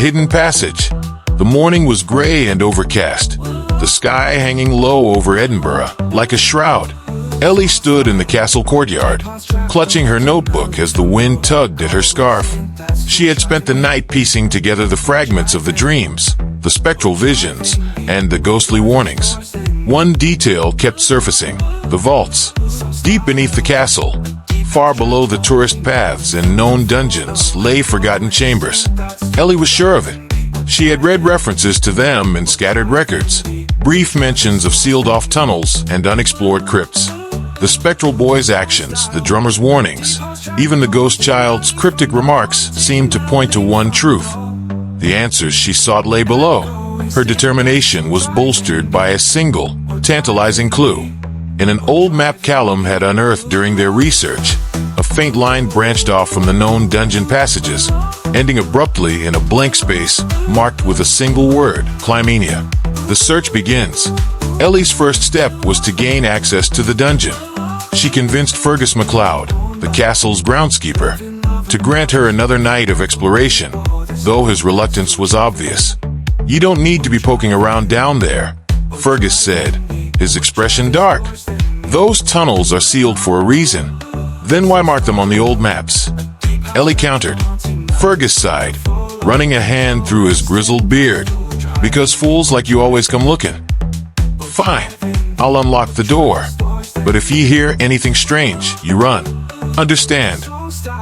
hidden passage. The morning was gray and overcast, the sky hanging low over Edinburgh like a shroud. Ellie stood in the castle courtyard, clutching her notebook as the wind tugged at her scarf. She had spent the night piecing together the fragments of the dreams, the spectral visions, and the ghostly warnings. One detail kept surfacing: the vaults. Deep beneath the castle, far below the tourist paths and known dungeons, lay forgotten chambers. Ellie was sure of it. She had read references to them in scattered records, brief mentions of sealed-off tunnels and unexplored crypts. The spectral boy's actions, the drummer's warnings, even the ghost child's cryptic remarks seemed to point to one truth. The answers she sought lay below. Her determination was bolstered by a single, tantalizing clue. In an old map Callum had unearthed during their research, a faint line branched off from the known dungeon passages, ending abruptly in a blank space marked with a single word: Clymenia. The search begins. Ellie's first step was to gain access to the dungeon. She convinced Fergus MacLeod, the castle's groundskeeper, to grant her another night of exploration, though his reluctance was obvious. "You don't need to be poking around down there," Fergus said, his expression dark. "Those tunnels are sealed for a reason. Then why mark them on the old maps?" Ellie countered. Fergus sighed, running a hand through his grizzled beard. "Because fools like you always come looking." "Fine, I'll unlock the door. But if you hear anything strange, you run. Understand?"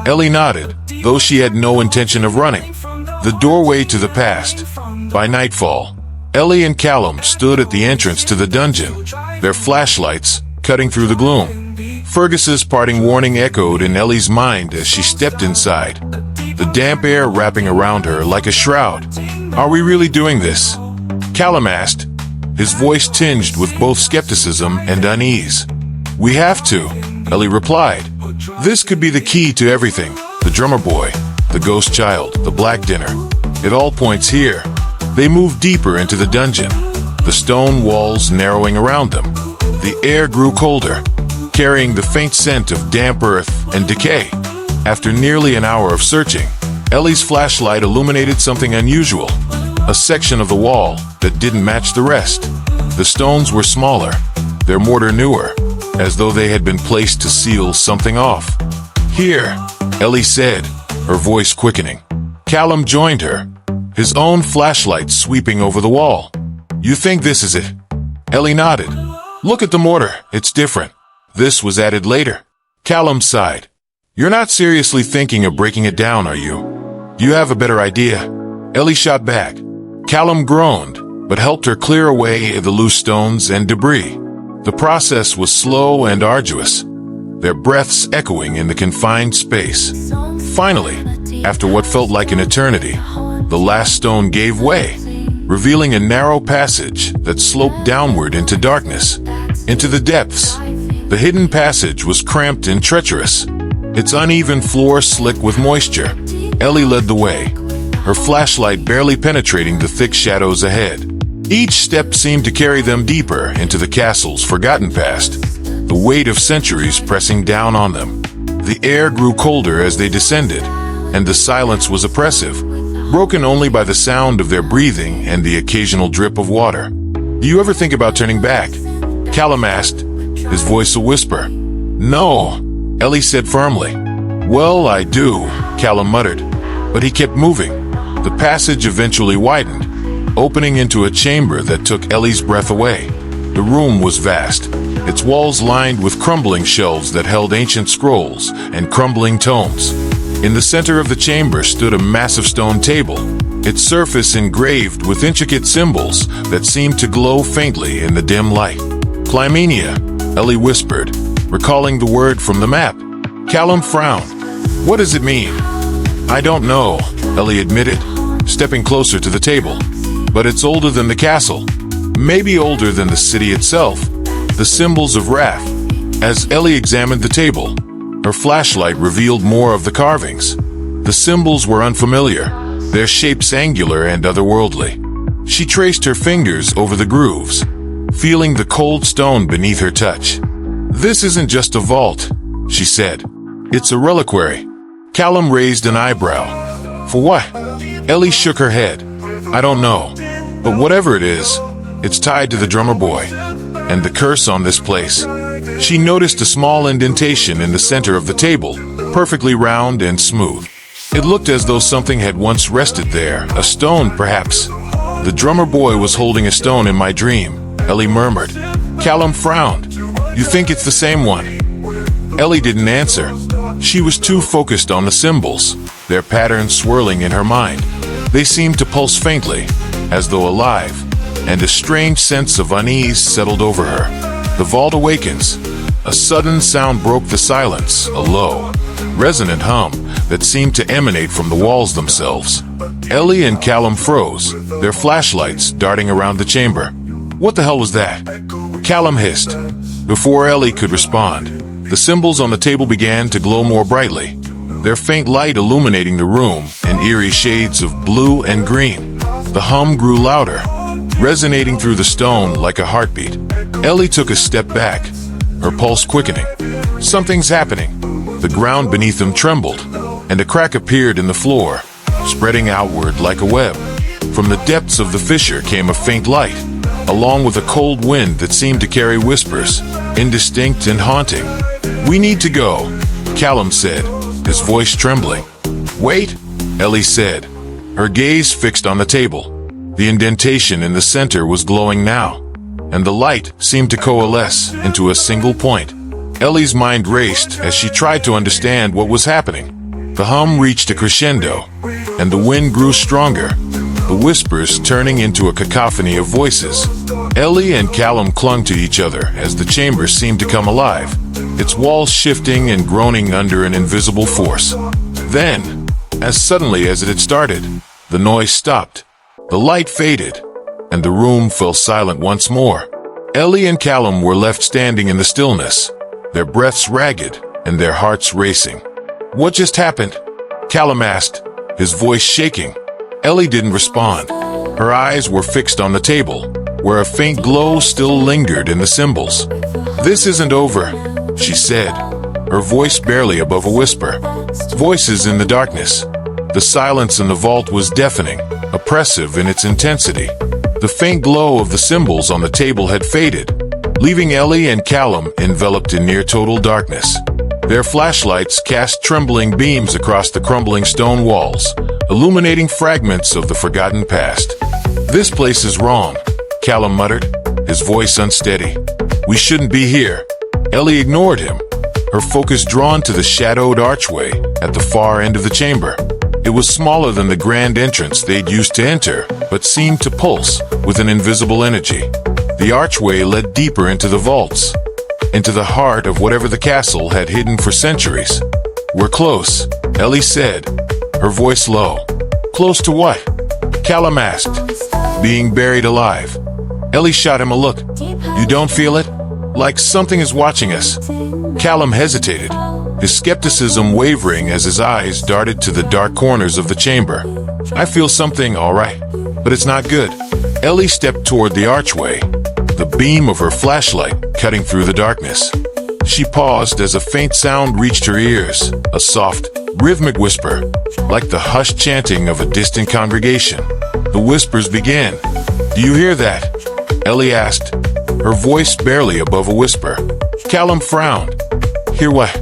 Ellie nodded, though she had no intention of running. The doorway to the past. By nightfall, Ellie and Callum stood at the entrance to the dungeon, their flashlights cutting through the gloom. Fergus's parting warning echoed in Ellie's mind as she stepped inside, the damp air wrapping around her like a shroud. "Are we really doing this?" Callum asked, his voice tinged with both skepticism and unease. "We have to," Ellie replied. "This could be the key to everything: the drummer boy, the ghost child, the black dinner. It all points here." They moved deeper into the dungeon, the stone walls narrowing around them. The air grew colder, carrying the faint scent of damp earth and decay. After nearly an hour of searching, Ellie's flashlight illuminated something unusual: a section of the wall that didn't match the rest. The stones were smaller, their mortar newer, as though they had been placed to seal something off. "Here," Ellie said, her voice quickening. Callum joined her, his own flashlight sweeping over the wall. "You think this is it?" Ellie nodded. "Look at the mortar, it's different. This was added later." Callum sighed. "You're not seriously thinking of breaking it down, are you? You have a better idea?" Ellie shot back. Callum groaned, but helped her clear away the loose stones and debris. The process was slow and arduous, their breaths echoing in the confined space. Finally, after what felt like an eternity, the last stone gave way, revealing a narrow passage that sloped downward into darkness, into the depths. The hidden passage was cramped and treacherous, its uneven floor slick with moisture. Ellie led the way, her flashlight barely penetrating the thick shadows ahead. Each step seemed to carry them deeper into the castle's forgotten past, the weight of centuries pressing down on them. The air grew colder as they descended, and the silence was oppressive, broken only by the sound of their breathing and the occasional drip of water. "Do you ever think about turning back?" Callum asked, his voice a whisper. "No," Ellie said firmly. "Well, I do," Callum muttered, but he kept moving. The passage eventually widened, opening into a chamber that took Ellie's breath away. The room was vast, its walls lined with crumbling shelves that held ancient scrolls and crumbling tomes. In the center of the chamber stood a massive stone table, its surface engraved with intricate symbols that seemed to glow faintly in the dim light. "Clymenia," Ellie whispered, recalling the word from the map. Callum frowned. "What does it mean?" "I don't know," Ellie admitted, stepping closer to the table. "But it's older than the castle. Maybe older than the city itself. The symbols of wrath." As Ellie examined the table, her flashlight revealed more of the carvings. The symbols were unfamiliar, their shapes angular and otherworldly. She traced her fingers over the grooves, feeling the cold stone beneath her touch. "This isn't just a vault," she said. "It's a reliquary." Callum raised an eyebrow. "For what?" Ellie shook her head. I don't know. But whatever it is, it's tied to the drummer boy. And the curse on this place. She noticed a small indentation in the center of the table, perfectly round and smooth. It looked as though something had once rested there, a stone perhaps. The drummer boy was holding a stone in my dream, Ellie murmured. Callum frowned. You think it's the same one? Ellie didn't answer. She was too focused on the symbols, their patterns swirling in her mind. They seemed to pulse faintly, as though alive, and a strange sense of unease settled over her. The vault awakens. A sudden sound broke the silence, a low, resonant hum that seemed to emanate from the walls themselves. Ellie and Callum froze, their flashlights darting around the chamber. What the hell was that? Callum hissed. Before Ellie could respond, the symbols on the table began to glow more brightly, their faint light illuminating the room in eerie shades of blue and green. The hum grew louder, resonating through the stone like a heartbeat. Ellie took a step back, her pulse quickening. Something's happening. The ground beneath them trembled, and a crack appeared in the floor, spreading outward like a web. From the depths of the fissure came a faint light, along with a cold wind that seemed to carry whispers, indistinct and haunting. We need to go, Callum said, his voice trembling. Wait, Ellie said, her gaze fixed on the table. The indentation in the center was glowing now, and the light seemed to coalesce into a single point. Ellie's mind raced as she tried to understand what was happening. The hum reached a crescendo, and the wind grew stronger, the whispers turning into a cacophony of voices. Ellie and Callum clung to each other as the chamber seemed to come alive, its walls shifting and groaning under an invisible force. Then, as suddenly as it had started, the noise stopped. The light faded, and the room fell silent once more. Ellie and Callum were left standing in the stillness, their breaths ragged and their hearts racing. What just happened? Callum asked, his voice shaking. Ellie didn't respond. Her eyes were fixed on the table, where a faint glow still lingered in the symbols. This isn't over, she said, her voice barely above a whisper. Voices in the darkness. The silence in the vault was deafening, oppressive in its intensity. The faint glow of the symbols on the table had faded, leaving Ellie and Callum enveloped in near-total darkness. Their flashlights cast trembling beams across the crumbling stone walls, illuminating fragments of the forgotten past. This place is wrong, Callum muttered, his voice unsteady. We shouldn't be here. Ellie ignored him, her focus drawn to the shadowed archway at the far end of the chamber. It was smaller than the grand entrance they'd used to enter, but seemed to pulse with an invisible energy. The archway led deeper into the vaults, into the heart of whatever the castle had hidden for centuries. We're close, Ellie said, her voice low. Close to what? Callum asked. Being buried alive. Ellie shot him a look. You don't feel it? Like something is watching us. Callum hesitated, his skepticism wavering as his eyes darted to the dark corners of the chamber. I feel something, all right, but it's not good. Ellie stepped toward the archway, the beam of her flashlight cutting through the darkness. She paused as a faint sound reached her ears, a soft, rhythmic whisper, like the hushed chanting of a distant congregation. The whispers began. Do you hear that? Ellie asked, her voice barely above a whisper. Callum frowned. Hear what?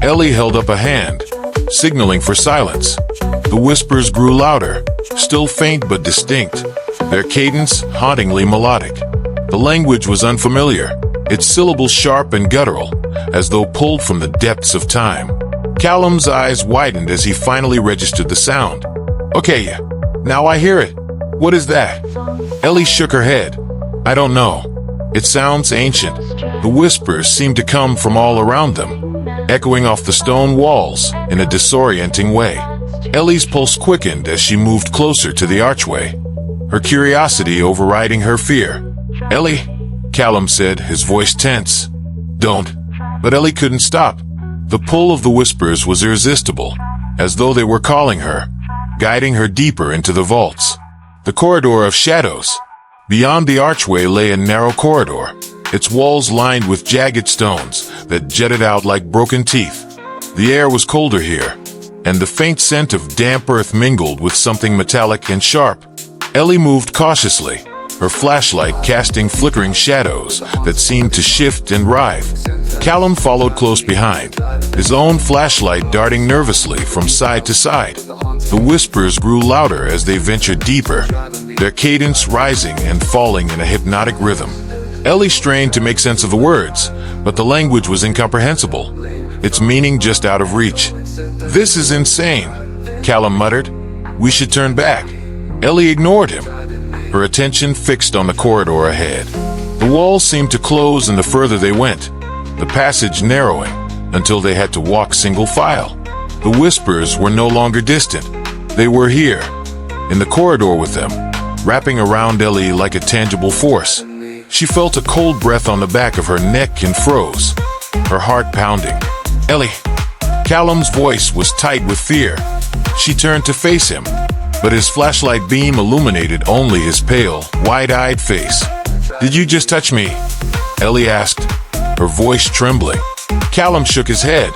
Ellie held up a hand, signaling for silence. The whispers grew louder, still faint but distinct, their cadence hauntingly melodic. The language was unfamiliar, its syllables sharp and guttural, as though pulled from the depths of time. Callum's eyes widened as he finally registered the sound. Okay, now I hear it. What is that? Ellie shook her head. I don't know. It sounds ancient. The whispers seemed to come from all around them, echoing off the stone walls in a disorienting way. Ellie's pulse quickened as she moved closer to the archway, her curiosity overriding her fear. Ellie, Callum said, his voice tense. Don't. But Ellie couldn't stop. The pull of the whispers was irresistible, as though they were calling her, guiding her deeper into the vaults. The corridor of shadows. Beyond the archway lay a narrow corridor, its walls lined with jagged stones that jutted out like broken teeth. The air was colder here, and the faint scent of damp earth mingled with something metallic and sharp. Ellie moved cautiously, her flashlight casting flickering shadows that seemed to shift and writhe. Callum followed close behind, his own flashlight darting nervously from side to side. The whispers grew louder as they ventured deeper, their cadence rising and falling in a hypnotic rhythm. Ellie strained to make sense of the words, but the language was incomprehensible, its meaning just out of reach. "This is insane," Callum muttered. "We should turn back." Ellie ignored him, her attention fixed on the corridor ahead. The walls seemed to close and the further they went, the passage narrowing until they had to walk single file. The whispers were no longer distant. They were here, in the corridor with them, wrapping around Ellie like a tangible force. She felt a cold breath on the back of her neck and froze, her heart pounding. "Ellie!" Callum's voice was tight with fear. She turned to face him, but his flashlight beam illuminated only his pale, wide-eyed face. "Did you just touch me?" Ellie asked, her voice trembling. Callum shook his head.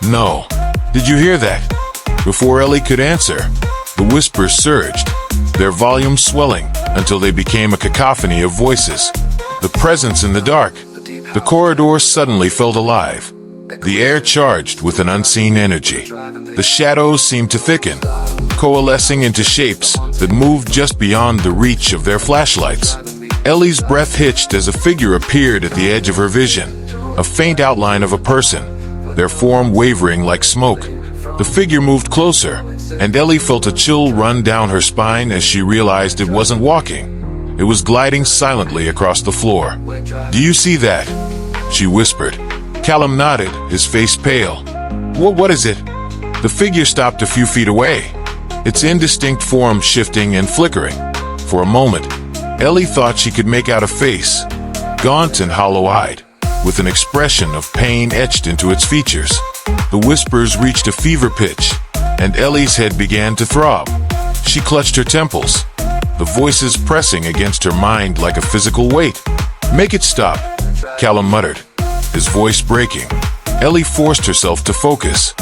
"No. Did you hear that?" Before Ellie could answer, the whispers surged, their volume swelling until they became a cacophony of voices. The presence in the dark. The corridor suddenly felt alive, the air charged with an unseen energy. The shadows seemed to thicken, coalescing into shapes that moved just beyond the reach of their flashlights. Ellie's breath hitched as a figure appeared at the edge of her vision, a faint outline of a person, their form wavering like smoke. The figure moved closer, and Ellie felt a chill run down her spine as she realized it wasn't walking. It was gliding silently across the floor. "Do you see that?" she whispered. Callum nodded, his face pale. What is it?" The figure stopped a few feet away, its indistinct form shifting and flickering. For a moment, Ellie thought she could make out a face, gaunt and hollow-eyed, with an expression of pain etched into its features. The whispers reached a fever pitch, and Ellie's head began to throb. She clutched her temples, the voices pressing against her mind like a physical weight. "Make it stop," Callum muttered, his voice breaking. Ellie forced herself to focus,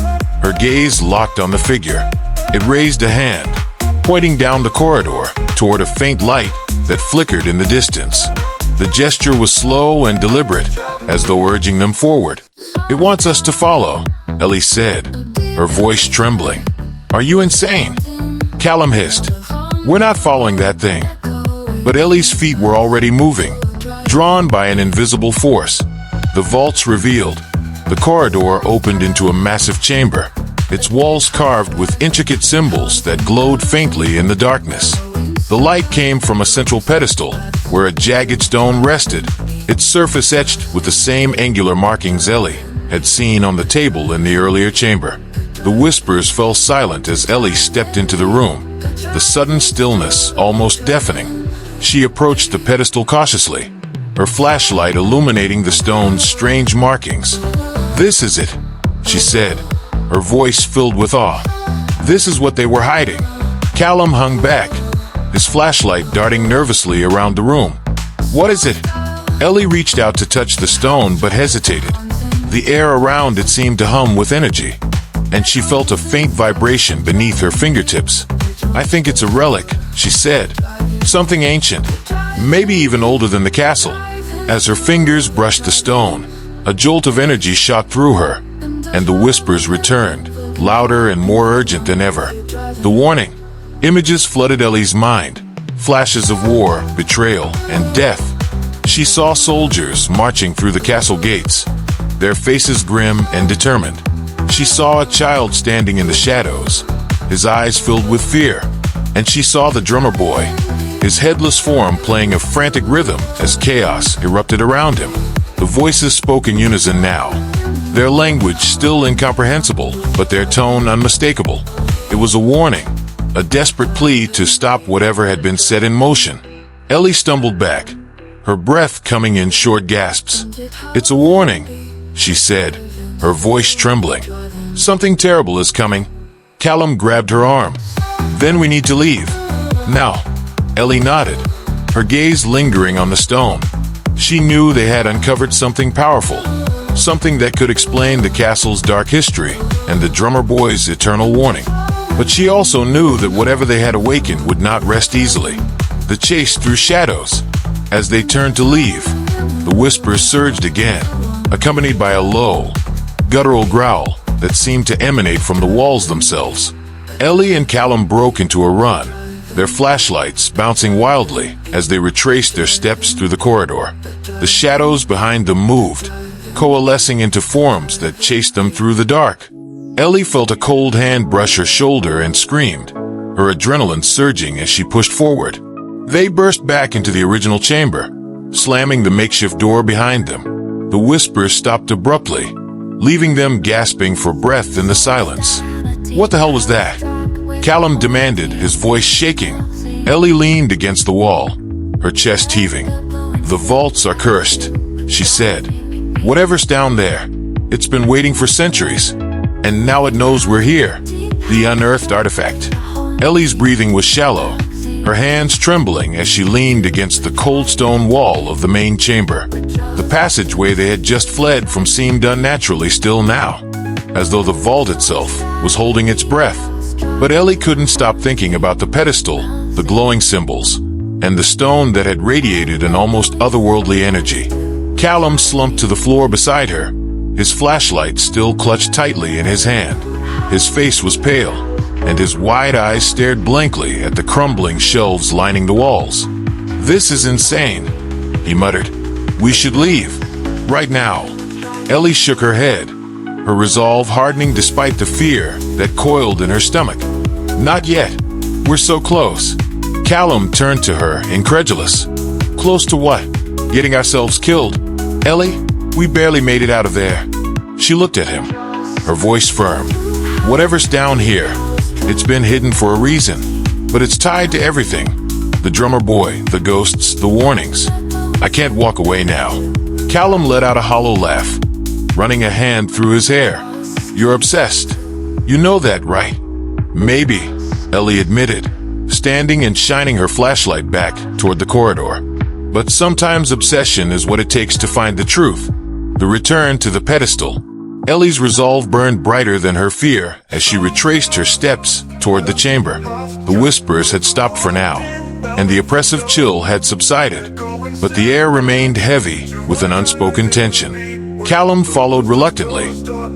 her gaze locked on the figure. It raised a hand, pointing down the corridor toward a faint light that flickered in the distance. The gesture was slow and deliberate, as though urging them forward. "It wants us to follow," Ellie said, her voice trembling. "Are you insane?" Callum hissed. "We're not following that thing." But Ellie's feet were already moving, drawn by an invisible force. The vaults revealed. The corridor opened into a massive chamber, its walls carved with intricate symbols that glowed faintly in the darkness. The light came from a central pedestal, where a jagged stone rested, its surface etched with the same angular markings Ellie had seen on the table in the earlier chamber. The whispers fell silent as Ellie stepped into the room, the sudden stillness almost deafening. She approached the pedestal cautiously, her flashlight illuminating the stone's strange markings. "This is it," she said, her voice filled with awe. "This is what they were hiding." Callum hung back, his flashlight darting nervously around the room. "What is it?" Ellie reached out to touch the stone but hesitated. The air around it seemed to hum with energy, and she felt a faint vibration beneath her fingertips. "I think it's a relic," she said. "Something ancient, maybe even older than the castle." As her fingers brushed the stone, a jolt of energy shot through her, and the whispers returned, louder and more urgent than ever. The warning. Images flooded Ellie's mind, flashes of war, betrayal, and death. She saw soldiers marching through the castle gates, their faces grim and determined. She saw a child standing in the shadows, his eyes filled with fear, and she saw the drummer boy, his headless form playing a frantic rhythm as chaos erupted around him. The voices spoke in unison now, their language still incomprehensible, but their tone unmistakable. It was a warning, a desperate plea to stop whatever had been set in motion. Ellie stumbled back, her breath coming in short gasps. "It's a warning," she said, her voice trembling. "Something terrible is coming." Callum grabbed her arm. "Then we need to leave. Now." Ellie nodded, her gaze lingering on the stone. She knew they had uncovered something powerful, something that could explain the castle's dark history. and the drummer boy's eternal warning. But she also knew that whatever they had awakened would not rest easily. The chase through shadows. As they turned to leave, the whispers surged again, accompanied by a low, guttural growl that seemed to emanate from the walls themselves. Ellie and Callum broke into a run, their flashlights bouncing wildly as they retraced their steps through the corridor. The shadows behind them moved, coalescing into forms that chased them through the dark. Ellie felt a cold hand brush her shoulder and screamed, her adrenaline surging as she pushed forward. They burst back into the original chamber, slamming the makeshift door behind them. The whispers stopped abruptly, leaving them gasping for breath in the silence. What the hell was that? Callum demanded, his voice shaking. Ellie leaned against the wall, her chest heaving. The vaults are cursed, she said. Whatever's down there, it's been waiting for centuries, and now it knows we're here. The unearthed artifact. Ellie's breathing was shallow, her hands trembling as she leaned against the cold stone wall of the main chamber. The passageway they had just fled from seemed unnaturally still now, as though the vault itself was holding its breath. But Ellie couldn't stop thinking about the pedestal, the glowing symbols, and the stone that had radiated an almost otherworldly energy. Callum slumped to the floor beside her, his flashlight still clutched tightly in his hand. His face was pale, and his wide eyes stared blankly at the crumbling shelves lining the walls. "This is insane," he muttered. "We should leave. Right now." Ellie shook her head, her resolve hardening despite the fear that coiled in her stomach. "Not yet. We're so close." Callum turned to her, incredulous. "Close to what? Getting ourselves killed?" "Ellie, we barely made it out of there." She looked at him, her voice firm. "Whatever's down here, it's been hidden for a reason, but it's tied to everything. The drummer boy, the ghosts, the warnings. I can't walk away now." Callum let out a hollow laugh, running a hand through his hair. "You're obsessed. You know that, right?" "Maybe," Ellie admitted, standing and shining her flashlight back toward the corridor. "But sometimes obsession is what it takes to find the truth." The return to the pedestal. Ellie's resolve burned brighter than her fear as she retraced her steps toward the chamber. The whispers had stopped for now, and the oppressive chill had subsided, but the air remained heavy with an unspoken tension. Callum followed reluctantly,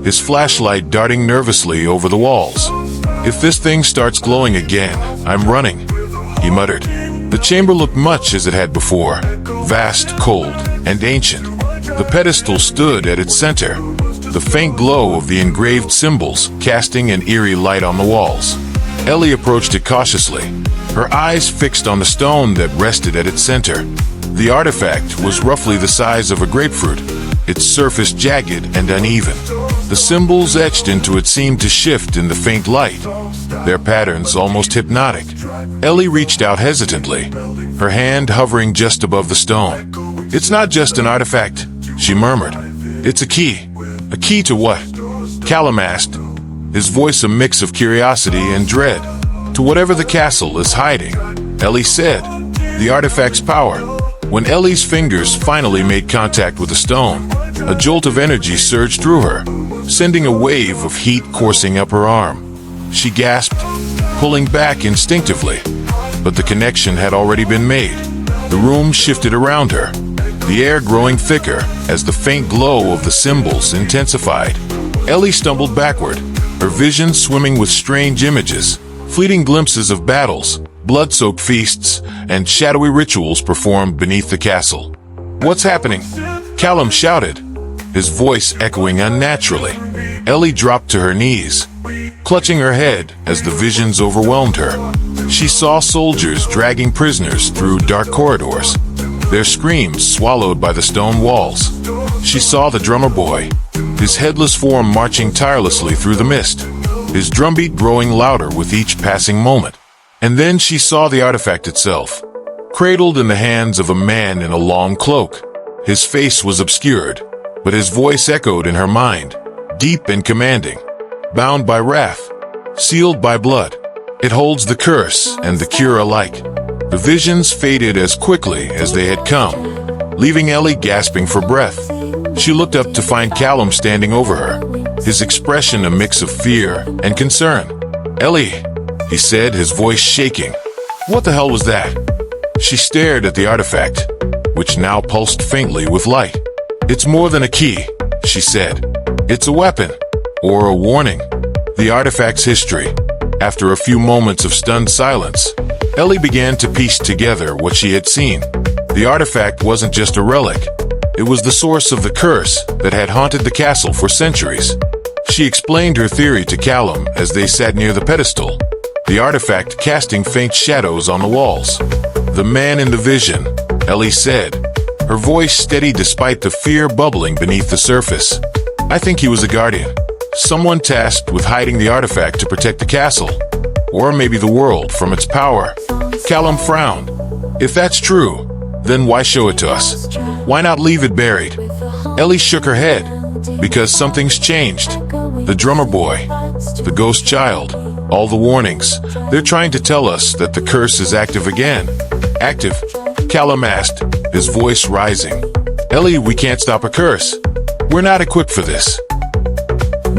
his flashlight darting nervously over the walls. "If this thing starts glowing again, I'm running," he muttered. The chamber looked much as it had before, vast, cold, and ancient. The pedestal stood at its center, the faint glow of the engraved symbols casting an eerie light on the walls. Ellie approached it cautiously, her eyes fixed on the stone that rested at its center. The artifact was roughly the size of a grapefruit, its surface jagged and uneven. The symbols etched into it seemed to shift in the faint light, their patterns almost hypnotic. Ellie reached out hesitantly, her hand hovering just above the stone. "It's not just an artifact," she murmured. "It's a key." "A key to what?" Callum asked, his voice a mix of curiosity and dread. "To whatever the castle is hiding," Ellie said. "The artifact's power." When Ellie's fingers finally made contact with the stone, a jolt of energy surged through her, sending a wave of heat coursing up her arm. She gasped, pulling back instinctively, but the connection had already been made. The room shifted around her, the air growing thicker as the faint glow of the symbols intensified. Ellie stumbled backward, her vision swimming with strange images, fleeting glimpses of battles, blood-soaked feasts, and shadowy rituals performed beneath the castle. "What's happening?" Callum shouted, his voice echoing unnaturally. Ellie dropped to her knees, clutching her head as the visions overwhelmed her. She saw soldiers dragging prisoners through dark corridors, their screams swallowed by the stone walls. She saw the drummer boy, his headless form marching tirelessly through the mist, his drumbeat growing louder with each passing moment. And then she saw the artifact itself, cradled in the hands of a man in a long cloak. His face was obscured, but his voice echoed in her mind, deep and commanding. "Bound by wrath, sealed by blood. It holds the curse and the cure alike." The visions faded as quickly as they had come, leaving Ellie gasping for breath. She looked up to find Callum standing over her, his expression a mix of fear and concern. "Ellie," he said, his voice shaking. "What the hell was that?" She stared at the artifact, which now pulsed faintly with light. "It's more than a key," she said. "It's a weapon, or a warning." The artifact's history. After a few moments of stunned silence, Ellie began to piece together what she had seen. The artifact wasn't just a relic. It was the source of the curse that had haunted the castle for centuries. She explained her theory to Callum as they sat near the pedestal, the artifact casting faint shadows on the walls. "The man in the vision," Ellie said, her voice steady despite the fear bubbling beneath the surface. "I think he was a guardian. Someone tasked with hiding the artifact to protect the castle, or maybe the world from its power." Callum frowned. "If that's true, then why show it to us? Why not leave it buried?" Ellie shook her head. "Because something's changed. The drummer boy, the ghost child, all the warnings. They're trying to tell us that the curse is active again." "Active?" Callum asked, his voice rising. "Ellie, we can't stop a curse. We're not equipped for this."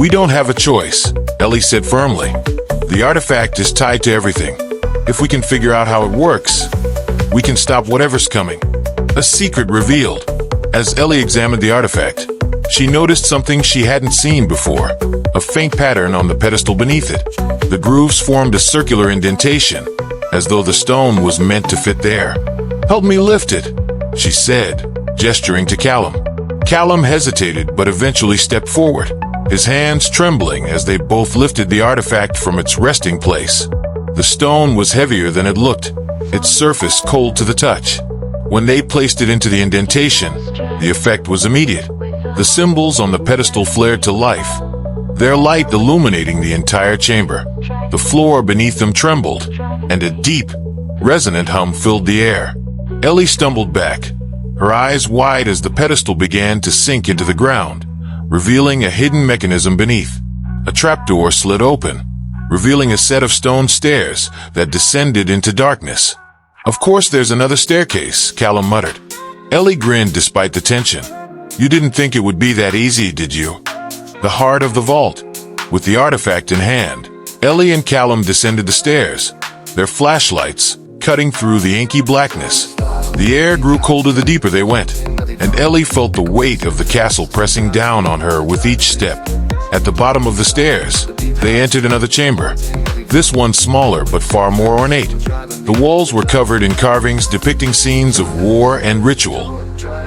"We don't have a choice," Ellie said firmly. "The artifact is tied to everything. If we can figure out how it works, we can stop whatever's coming." A secret revealed. As Ellie examined the artifact, she noticed something she hadn't seen before, a faint pattern on the pedestal beneath it. The grooves formed a circular indentation, as though the stone was meant to fit there. "Help me lift it," she said, gesturing to Callum. Callum hesitated but eventually stepped forward, his hands trembling as they both lifted the artifact from its resting place. The stone was heavier than it looked, its surface cold to the touch. When they placed it into the indentation, the effect was immediate. The symbols on the pedestal flared to life, their light illuminating the entire chamber. The floor beneath them trembled, and a deep, resonant hum filled the air. Ellie stumbled back, her eyes wide as the pedestal began to sink into the ground, revealing a hidden mechanism beneath. A trapdoor slid open, revealing a set of stone stairs that descended into darkness. "Of course there's another staircase," Callum muttered. Ellie grinned despite the tension. "You didn't think it would be that easy, did you?" The heart of the vault. With the artifact in hand, Ellie and Callum descended the stairs, their flashlights cutting through the inky blackness. The air grew colder the deeper they went, and Ellie felt the weight of the castle pressing down on her with each step. At the bottom of the stairs, they entered another chamber, this one smaller but far more ornate. The walls were covered in carvings depicting scenes of war and ritual,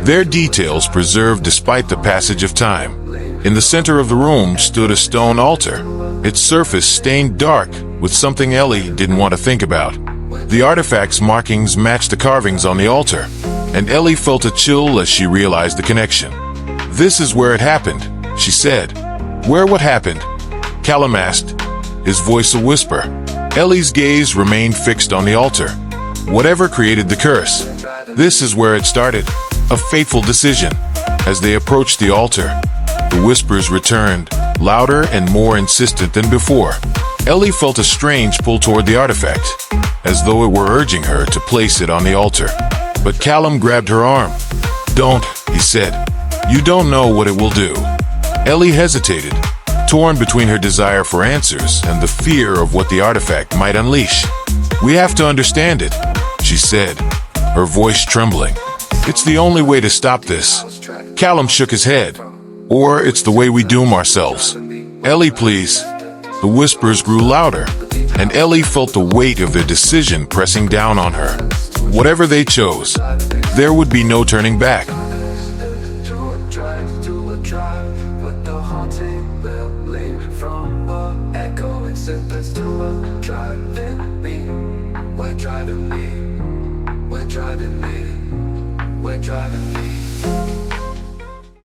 their details preserved despite the passage of time. In the center of the room stood a stone altar, its surface stained dark with something Ellie didn't want to think about. The artifact's markings matched the carvings on the altar, and Ellie felt a chill as she realized the connection. "This is where it happened," she said. "Where what happened?" Callum asked, his voice a whisper. Ellie's gaze remained fixed on the altar. "Whatever created the curse, this is where it started. A fateful decision." As they approached the altar, the whispers returned, louder and more insistent than before. Ellie felt a strange pull toward the artifact, as though it were urging her to place it on the altar. But Callum grabbed her arm. "Don't," he said. "You don't know what it will do." Ellie hesitated, torn between her desire for answers and the fear of what the artifact might unleash. "We have to understand it," she said, her voice trembling. "It's the only way to stop this." Callum shook his head. "Or it's the way we doom ourselves." "Ellie, please." The whispers grew louder, and Ellie felt the weight of their decision pressing down on her. Whatever they chose, there would be no turning back. We're driving me.